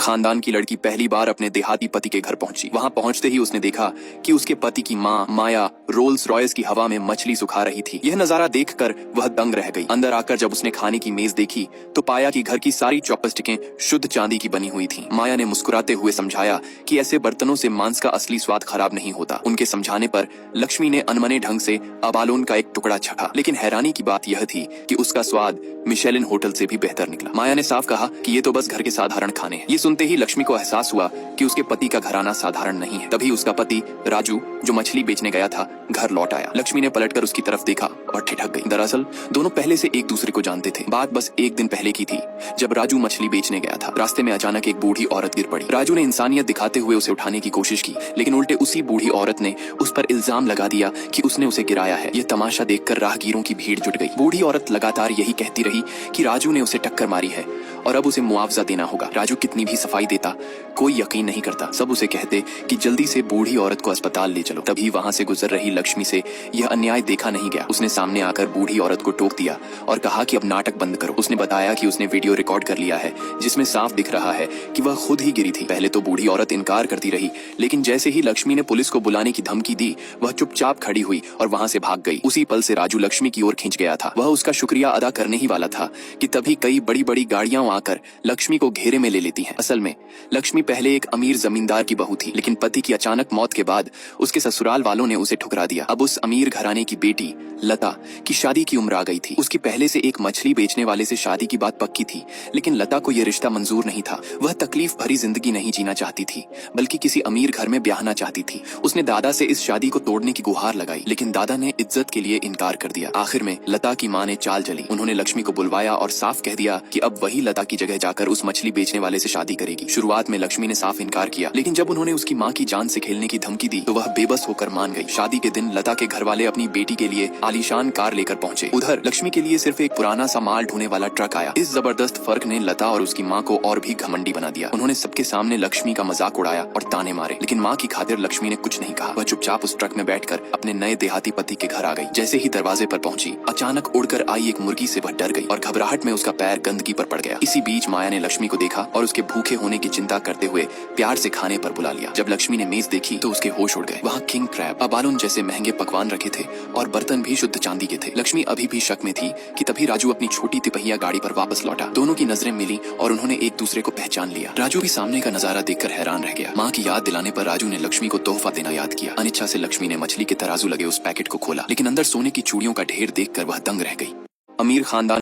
खानदान की लड़की पहली बार अपने देहाती पति के घर पहुंची। वहां पहुंचते ही उसने देखा कि उसके पति की माँ माया रोल्स रॉयस की हवा में मछली सुखा रही थी। यह नजारा देखकर वह दंग रह गई। अंदर आकर जब उसने खाने की मेज देखी तो पाया कि घर की सारी चॉपस्टिकें शुद्ध चांदी की बनी हुई थीं। माया ने मुस्कुराते हुए समझाया कि ऐसे बर्तनों से मांस का असली स्वाद खराब नहीं होता। उनके समझाने पर लक्ष्मी ने अनमने ढंग से अबालोन का एक टुकड़ा चखा, लेकिन हैरानी की बात यह थी कि उसका स्वाद मिशेलिन होटल से भी बेहतर निकला। माया ने साफ कहा कि ये तो बस घर के साधारण खाने हैं। ये सुनते ही लक्ष्मी को एहसास हुआ कि उसके पति का घराना साधारण नहीं है। तभी उसका पति राजू, जो मछली बेचने गया था, घर लौट आया। लक्ष्मी ने पलटकर उसकी तरफ देखा और ठिठक गई। दरअसल दोनों पहले से एक दूसरे को जानते थे। बात बस एक दिन पहले की थी, जब राजू मछली बेचने गया था। रास्ते में अचानक एक बूढ़ी औरत गिर पड़ी। राजू ने इंसानियत दिखाते हुए उसे उठाने की कोशिश की, लेकिन उल्टे उसी बूढ़ी औरत ने उस पर इल्जाम लगा दिया कि उसने उसे गिराया है। यह तमाशा देखकर राहगीरों की भीड़ जुट गई। बूढ़ी औरत लगातार यही कहती रही कि राजू ने उसे टक्कर मारी है और अब उसे मुआवजा देना होगा। राजू कितनी भी सफाई देता, कोई यकीन नहीं करता। सब उसे कहते कि जल्दी से बूढ़ी औरत को अस्पताल ले चलो। तभी वहां से गुजर रही लक्ष्मी से यह अन्याय देखा नहीं गया। उसने सामने आकर बूढ़ी औरत को टोक दिया और कहा कि अब नाटक बंद करो। उसने बताया कि उसने वीडियो रिकॉर्ड कर लिया है जिसमें साफ दिख रहा है कि वह खुद ही गिरी थी। पहले तो बूढ़ी औरत इनकार करती रही, लेकिन जैसे ही लक्ष्मी ने पुलिस को बुलाने की धमकी दी, वह चुपचाप खड़ी हुई और वहां से भाग गई। उसी पल से राजू लक्ष्मी की ओर खिंच गया था। वह उसका शुक्रिया अदा करने ही वाला था कि तभी कई बड़ी बड़ी गाड़ियां आकर लक्ष्मी को घेरे में ले लेती हैं। असल में लक्ष्मी पहले एक अमीर जमींदार की बहू थी, लेकिन पति की अचानक मौत के बाद उसके ससुराल वालों ने उसे ठुकरा दिया। अब उस अमीर घराने की बेटी लता की शादी की उम्र आ गई थी। उसकी पहले से एक मछली बेचने वाले से शादी की बात पक्की थी, लेकिन लता को यह रिश्ता मंजूर नहीं था। वह तकलीफ भरी जिंदगी नहीं जीना चाहती थी, बल्कि किसी अमीर घर में ब्याहना चाहती थी। उसने दादा से इस शादी को तोड़ने की गुहार लगाई, लेकिन दादा ने इज्जत के लिए इनकार कर दिया। आखिर में लता की मां ने चाल चली। उन्होंने लक्ष्मी को बुलवाया और साफ कह दिया कि अब वही लता की जगह जाकर उस मछली बेचने वाले से शादी करेगी। शुरुआत में लक्ष्मी ने साफ इनकार किया, लेकिन जब उन्होंने उसकी मां की जान से खेलने की धमकी दी तो वह बेबस होकर मान गई। शादी के दिन लता के घर वाले अपनी बेटी के लिए आलीशान कार लेकर पहुंचे। उधर लक्ष्मी के लिए सिर्फ एक पुराना सा माल ढोने वाला ट्रक आया। इस जबरदस्त फर्क ने लता और उसकी मां को और भी घमंडी बना दिया। उन्होंने सबके सामने लक्ष्मी का मजाक उड़ाया और ताने मारे, लेकिन मां की खातिर लक्ष्मी ने कुछ नहीं कहा। वह चुपचाप उस ट्रक में बैठकर अपने नए देहाती पति के घर आ गई। जैसे ही दरवाजे पर पहुंची, अचानक उड़कर आई एक मुर्गी से वह डर गई और घबराहट में उसका पैर गंदगी पर पड़ गया। इसी बीच माया ने लक्ष्मी को देखा और उसके भूखे होने की चिंता करते हुए प्यार से खाने पर बुला लिया। जब लक्ष्मी ने मेज देखी तो उसके होश उड़ गए। वहाँ किंग क्रैब, अबालोन जैसे महंगे पकवान रखे थे और बर्तन भी शुद्ध चांदी के थे। लक्ष्मी अभी भी शक में थी कि तभी राजू अपनी छोटी तिपहिया गाड़ी पर वापस लौटा। दोनों की नजरें मिली और उन्होंने एक दूसरे को पहचान लिया। राजू भी सामने का नजारा देखकर हैरान रह गया। माँ की याद दिलाने पर राजू ने लक्ष्मी को तोहफा देना याद किया। अनिच्छा से लक्ष्मी ने मछली के तराजू लगे उस पैकेट को खोला, लेकिन अंदर सोने की चूड़ियों का ढेर देखकर वह दंग रह गई। अमीर खानदान